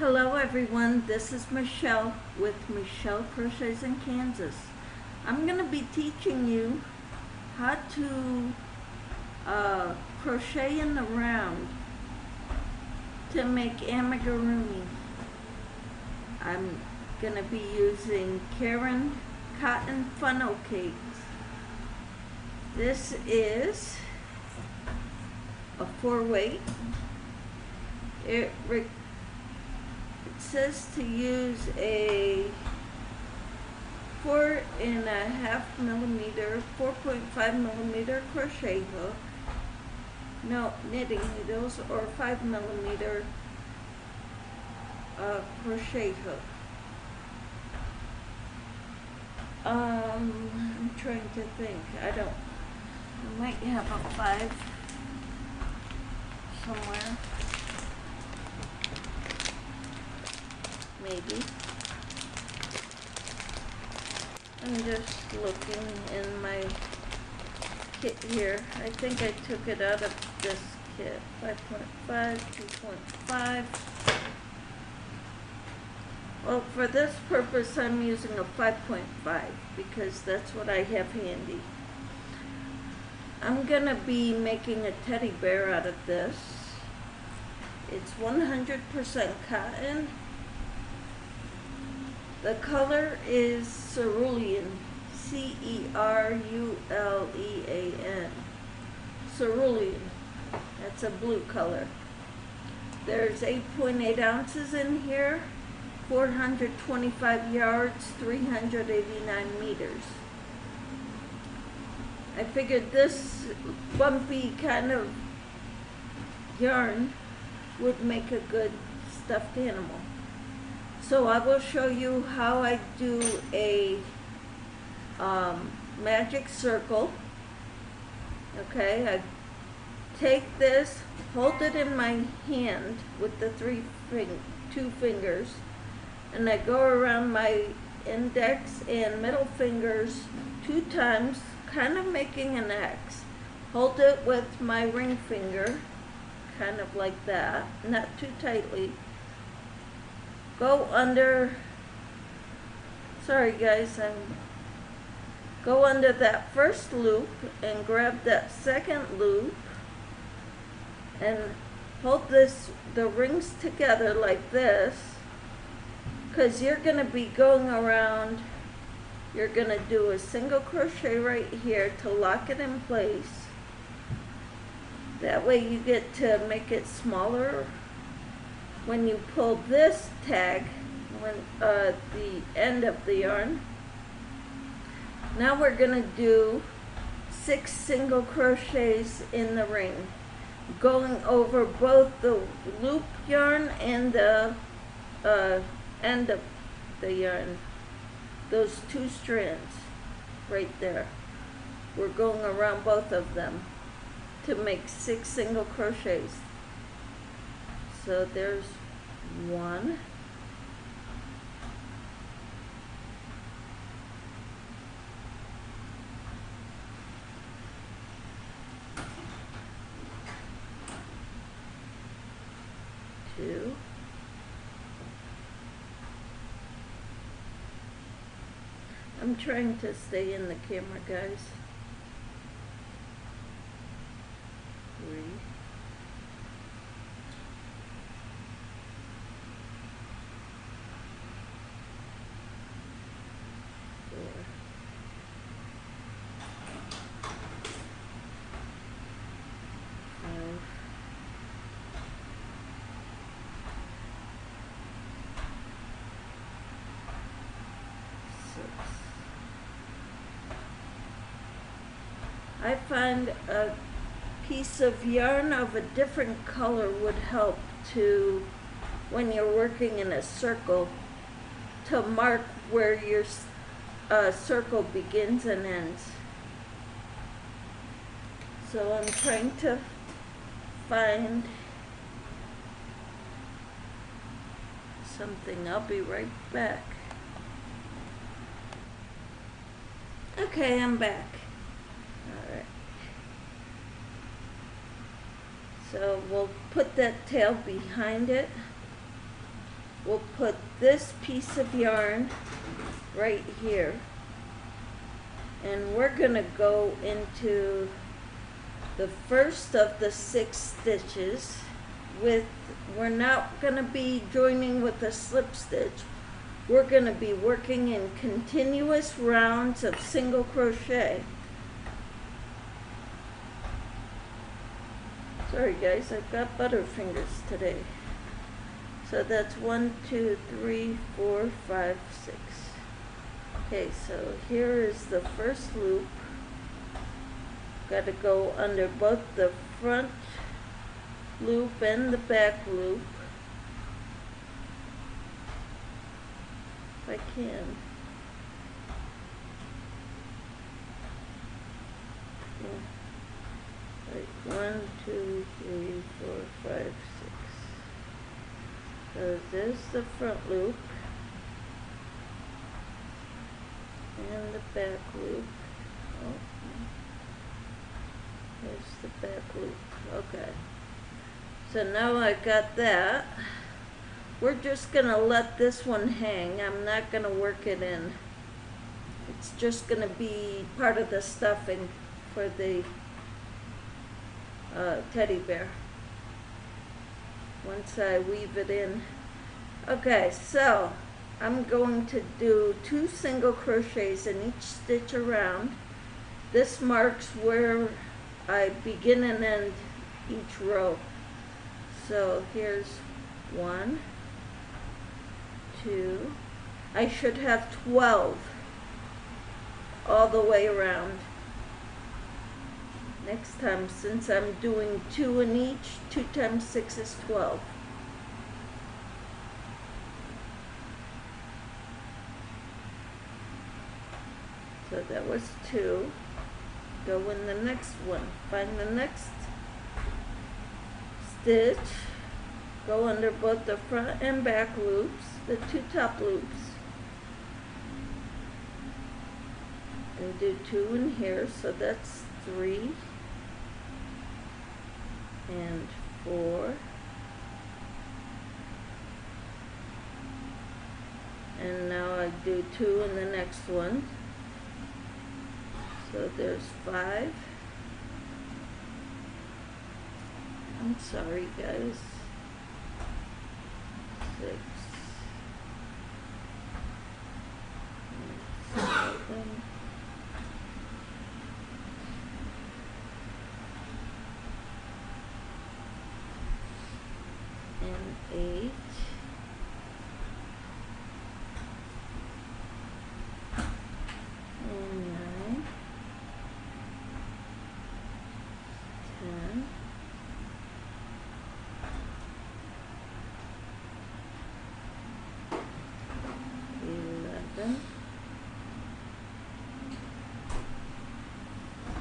Hello everyone, this is Michelle with Michelle Crochets in Kansas. I'm going to be teaching you how to crochet in the round to make amigurumi. I'm going to be using Karen cotton funnel cakes. This is a 4-weight. It says to use a 4.5 millimeter, 4.5 millimeter crochet hook, no knitting needles, or 5 millimeter crochet hook. I'm trying to think. I might have a 5 somewhere. Maybe. I'm just looking in my kit here. I think I took it out of this kit. 5.5, 2.5. Well, for this purpose, I'm using a 5.5 because that's what I have handy. I'm gonna be making a teddy bear out of this. It's 100% cotton. The color is cerulean, C-E-R-U-L-E-A-N, cerulean. That's a blue color. There's 8.8 ounces in here, 425 yards, 389 meters. I figured this bumpy kind of yarn would make a good stuffed animal. So I will show you how I do a magic circle. Okay, I take this, hold it in my hand with the two fingers, and I go around my index and middle fingers 2 times, kind of making an X. Hold it with my ring finger, kind of like that, not too tightly. Go under, sorry guys, go under that first loop and grab that second loop and hold the rings together like this, because you're going to be going around. You're going to do a single crochet right here to lock it in place. That way you get to make it smaller when you pull this tag, the end of the yarn. Now we're going to do 6 single crochets in the ring, going over both the loop yarn and the end of the yarn. Those 2 strands right there. We're going around both of them to make 6 single crochets. So there's 1, 2, I'm trying to stay in the camera, guys. 3, 4, 5, 6. I find a piece of yarn of a different color would help to, when you're working in a circle, to mark where your circle begins and ends. So I'm trying to find something. I'll be right back. Okay, I'm back. All right. So we'll put that tail behind it. we'll put this piece of yarn right here. And we're gonna go into the first of the 6 stitches we're not gonna be joining with a slip stitch. We're gonna be working in continuous rounds of single crochet. Sorry guys, I've got butterfingers today. So that's 1, 2, 3, 4, 5, 6. Okay, so here is the first loop. Got to go under both the front loop and the back loop. If I can. Like 1, 2, 3, 4, 5, 6. So there's the front loop and the back loop. Oh, there's the back loop. Okay. So now I got that. We're just gonna let this one hang. I'm not gonna work it in. It's just gonna be part of the stuffing for the teddy bear once I weave it in. Okay, so I'm going to do 2 single crochets in each stitch around. This marks where I begin and end each row. So here's 1, 2, I should have 12 all the way around. Next time, since I'm doing 2 in each, 2 times 6 is 12. So that was 2. Go in the next one. Find the next stitch. Go under both the front and back loops, the 2 top loops. And do 2 in here, so that's 3 and 4. And now I do 2 in the next one. So there's 5. I'm sorry guys. 6. 7. And 8. And 9. 10. 11.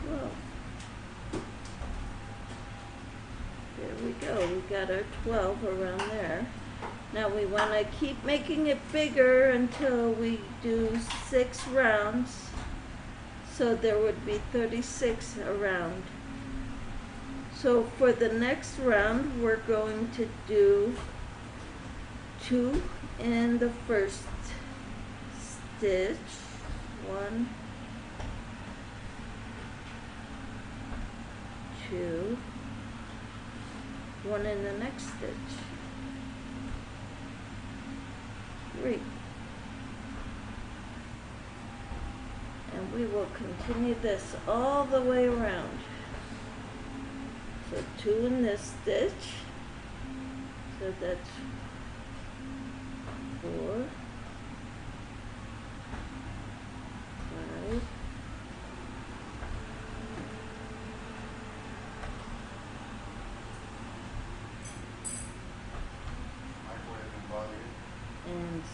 12. There we go. We got our 12 around there. Now we want to keep making it bigger until we do 6 rounds. So there would be 36 around. So for the next round, we're going to do 2 in the first stitch. 1, 2, 1 in the next stitch. 3. And we will continue this all the way around. So 2 in this stitch. So that's 4, 5,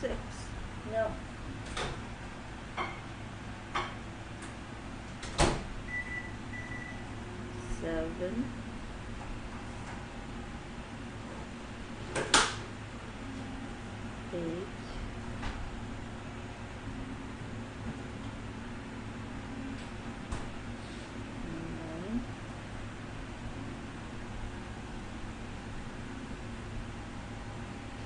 6. No. 7. 8. 9.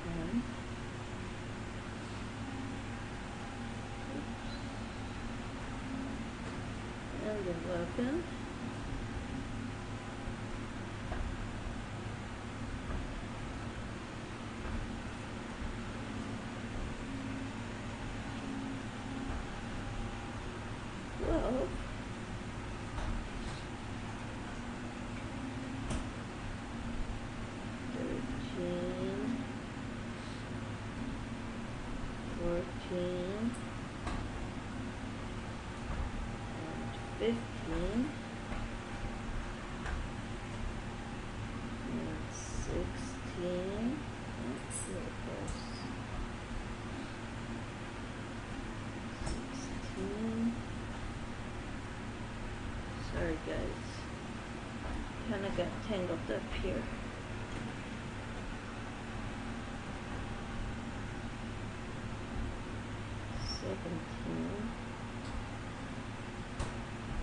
10. 11, 12, 13, 14, and 15, and 16, and here it goes. 16. Sorry guys, kind of got tangled up here. 17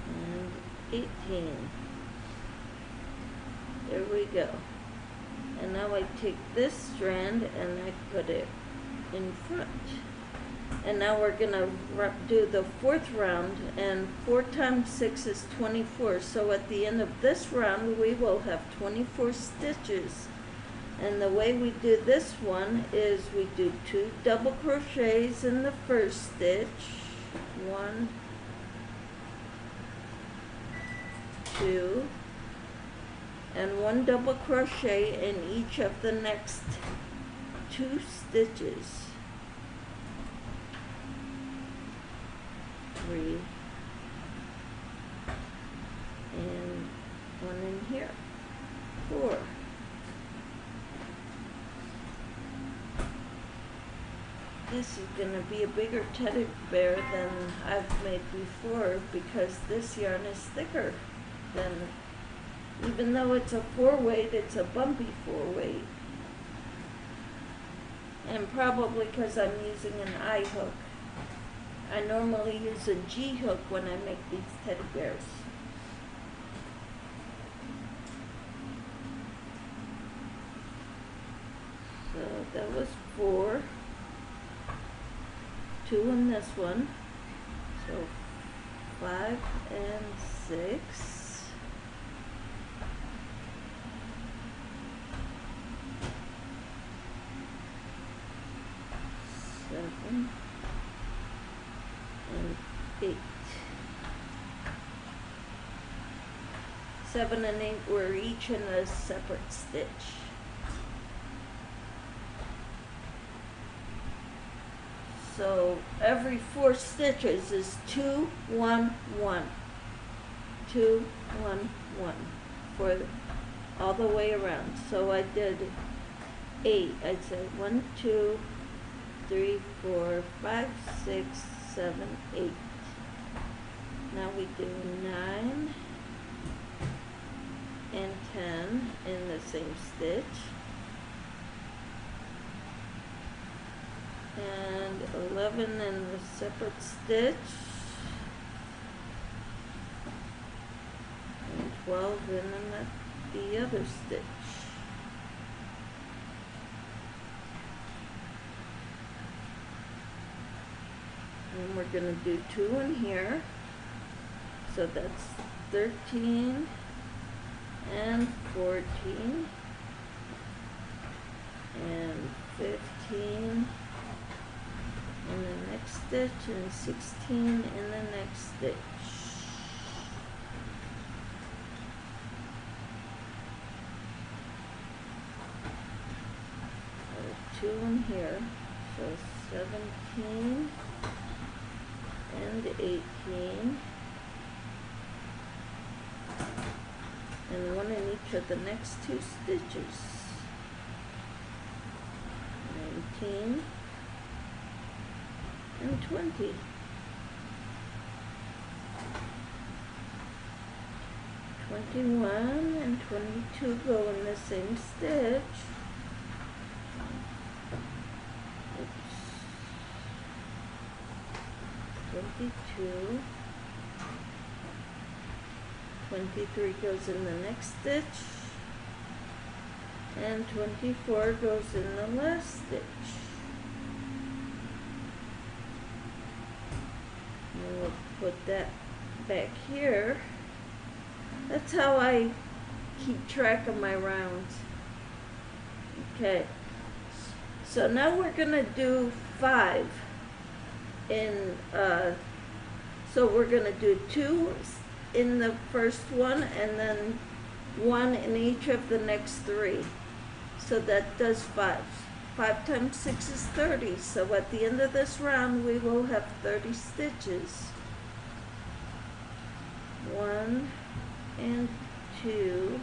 and 18. There we go. And now I take this strand and I put it in front. And now we're gonna do the fourth round, and 4 times 6 is 24. So at the end of this round, we will have 24 stitches. And the way we do this one is we do 2 double crochets in the first stitch, 1, 2, and 1 double crochet in each of the next 2 stitches, 3, and 1 in here, 4. This is going to be a bigger teddy bear than I've made before because this yarn is thicker than, even though it's a 4-weight, it's a bumpy 4-weight. And probably because I'm using an I hook. I normally use a G hook when I make these teddy bears. So that was 4. 2 in this one, so 5 and 6, 7 and 8. 7 and 8 were each in a separate stitch. So every 4 stitches is 2, 1, 1, 2, 1, 1 for all the way around. So I did 8. I'd say 1, 2, 3, 4, 5, 6, 7, 8. Now we do 9 and 10 in the same stitch. And 11 in the separate stitch, and 12 in the other stitch. And we're going to do 2 in here, so that's 13 and 14 and 15 in the next stitch, and 16 in the next stitch. There's 2 in here, so 17 and 18, and 1 in each of the next 2 stitches. 19 and 20. 21 and 22 go in the same stitch. Oops. 22. 23 goes in the next stitch. And 24 goes in the last stitch. And we'll put that back here. That's how I keep track of my rounds. Okay, so now we're gonna do 5 in, so we're gonna do 2 in the first one and then 1 in each of the next 3. So that does 5. 5 times 6 is 30. So at the end of this round, we will have 30 stitches. 1 and 2.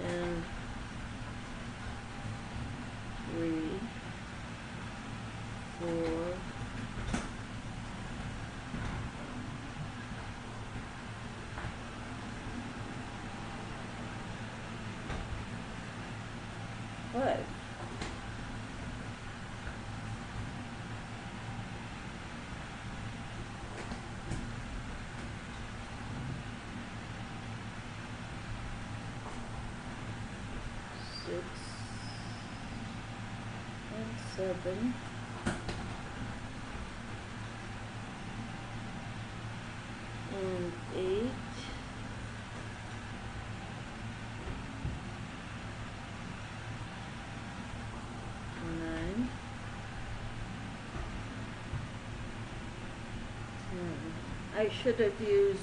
And 3, 4, 5. Six and 7. And 8. 9. 10. I should have used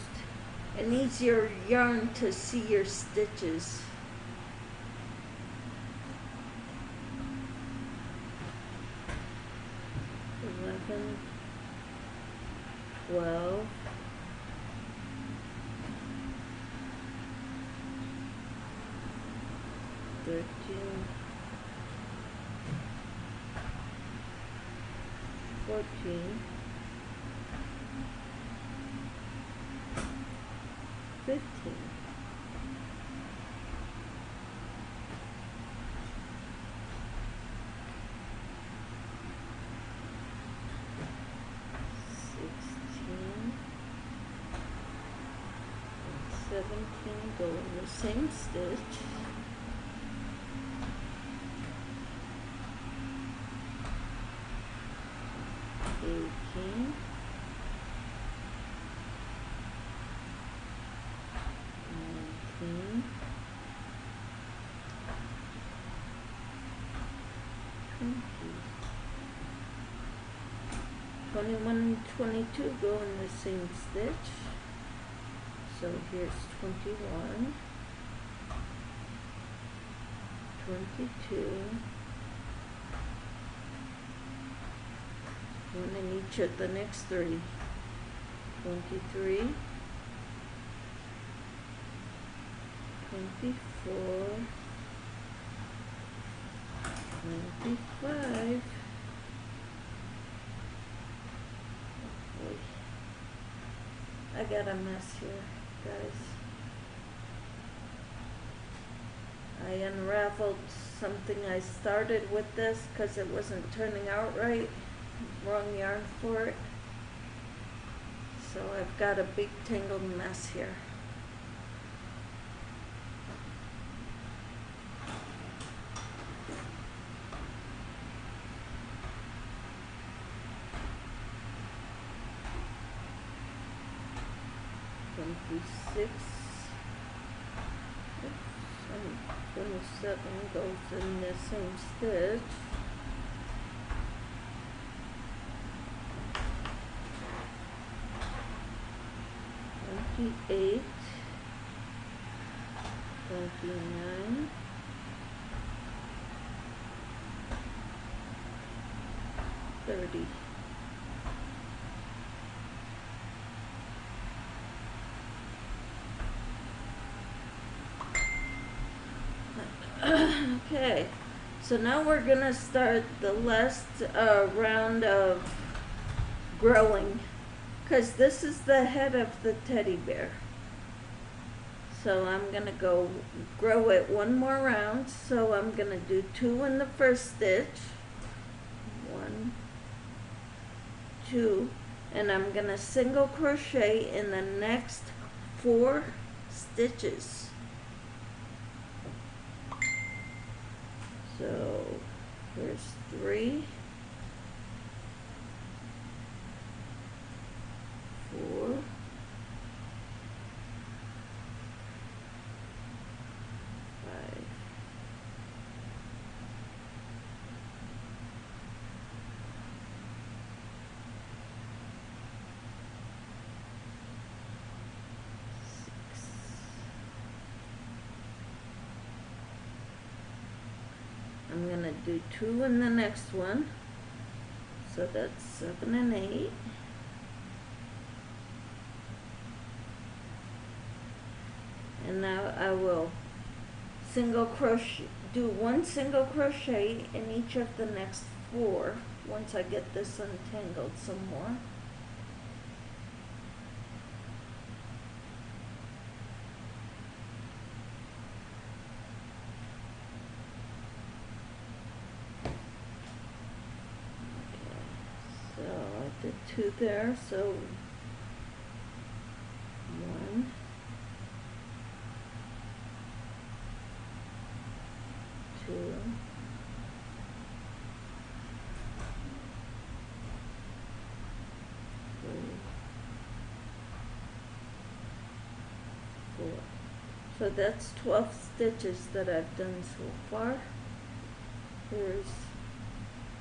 an easier yarn to see your stitches. 11, 12, 13, 14, 15. 17 go in the same stitch. 18, 19, 20, 21 and 22 go in the same stitch. So here's 21, 22, 1 in each of the next 3, 23, 24, 25, I got a mess here, guys. I unraveled something I started with this because it wasn't turning out right. Wrong yarn for it. So I've got a big tangled mess here. Six, 27 goes in the same stitch. 28, 29, 30. Okay, so now we're gonna start the last round of growing, because this is the head of the teddy bear. So I'm gonna go grow it one more round. So I'm gonna do 2 in the first stitch, 1, 2, and I'm gonna single crochet in the next 4 stitches. So here's 3, I'm gonna do 2 in the next one, so that's 7 and 8. And now I will single crochet, do 1 single crochet in each of the next 4 once I get this untangled some more. So I did 2 there, so 1, 2, 3, 4. So that's 12 stitches that I've done so far. Here's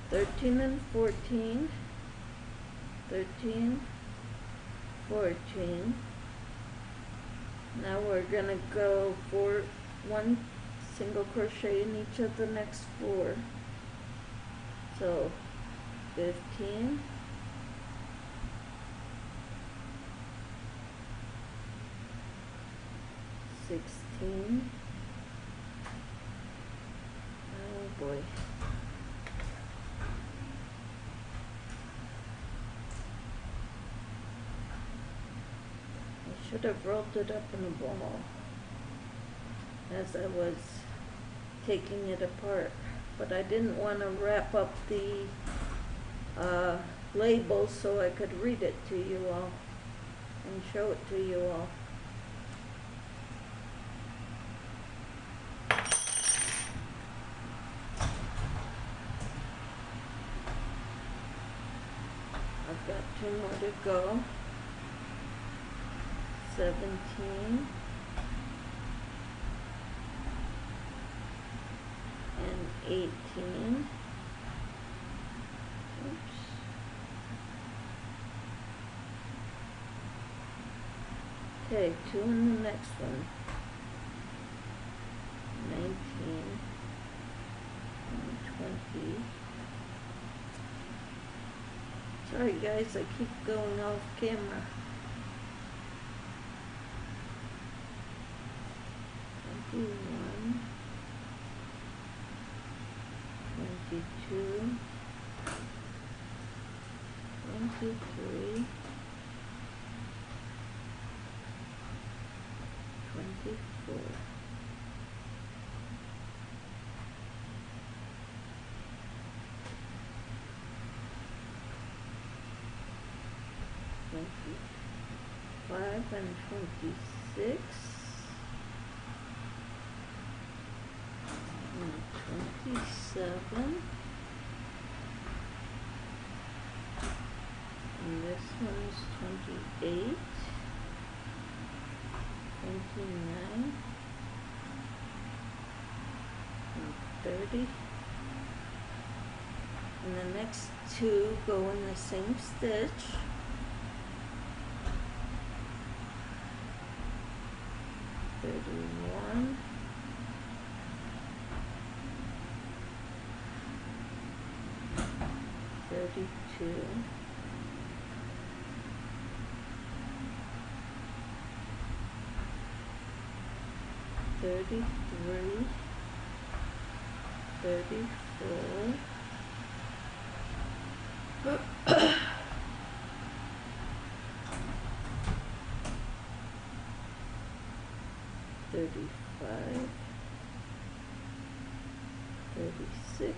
13 and 14, 13, 14. Now we're gonna go for 1 single crochet in each of the next 4. So 15, 16. Oh boy. I should have rolled it up in a ball as I was taking it apart, but I didn't want to wrap up the label so I could read it to you all and show it to you all. I've got 2 more to go. 17 and 18. Oops. Okay, 2 in the next one. 19 and 20. Sorry guys, I keep going off camera. 21, 22, 23, 24. 25 and 26. And 27. And this one's 28. 29. And 30. And the next 2 go in the same stitch. 31. 32. 33. 34. 35, 36,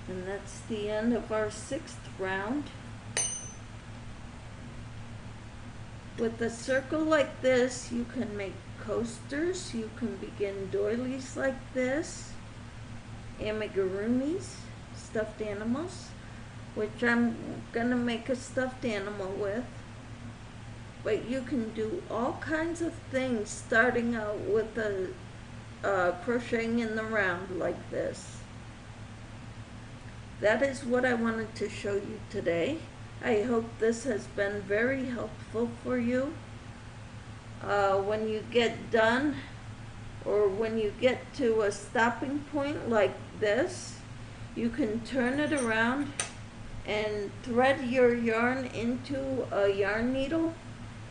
and that's the end of our 6th round. With a circle like this, you can make coasters, you can begin doilies like this, amigurumis, stuffed animals, which I'm gonna make a stuffed animal with. But you can do all kinds of things starting out with a crocheting in the round like this. That is what I wanted to show you today. I hope this has been very helpful for you. When you get done, or when you get to a stopping point like this, you can turn it around and thread your yarn into a yarn needle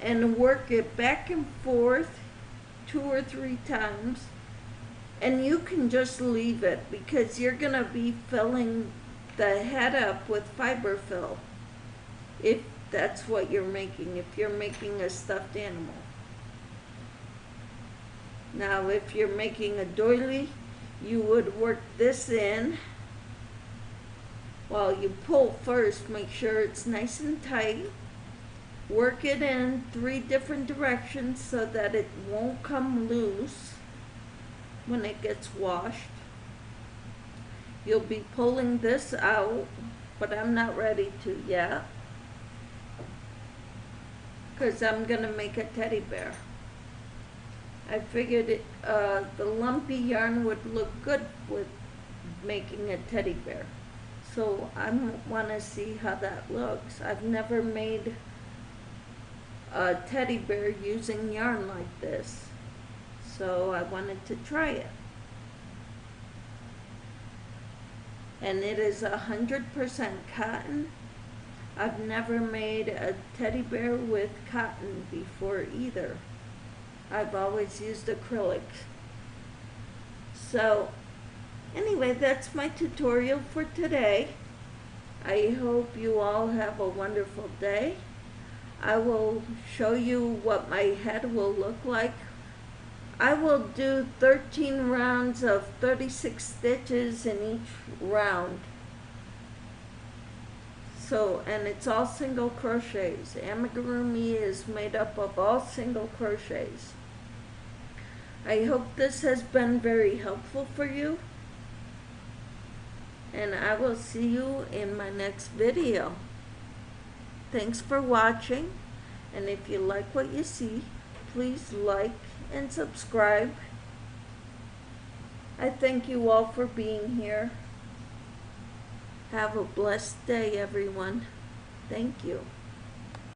and work it back and forth 2 or 3 times, and you can just leave it because you're gonna be filling the head up with fiber fill if that's what you're making, if you're making a stuffed animal. Now if you're making a doily, you would work this in. Well, you pull first, make sure it's nice and tight. Work it in 3 different directions so that it won't come loose when it gets washed. You'll be pulling this out, but I'm not ready to yet, because I'm gonna make a teddy bear. I figured the lumpy yarn would look good with making a teddy bear. So I want to see how that looks. I've never made a teddy bear using yarn like this, so I wanted to try it. And it is 100% cotton. I've never made a teddy bear with cotton before either. I've always used acrylics. So anyway, that's my tutorial for today. I hope you all have a wonderful day. I will show you what my head will look like. I will do 13 rounds of 36 stitches in each round. So, and it's all single crochets. Amigurumi is made up of all single crochets. I hope this has been very helpful for you, and I will see you in my next video. Thanks for watching, and if you like what you see, please like and subscribe. I thank you all for being here. Have a blessed day, everyone. Thank you.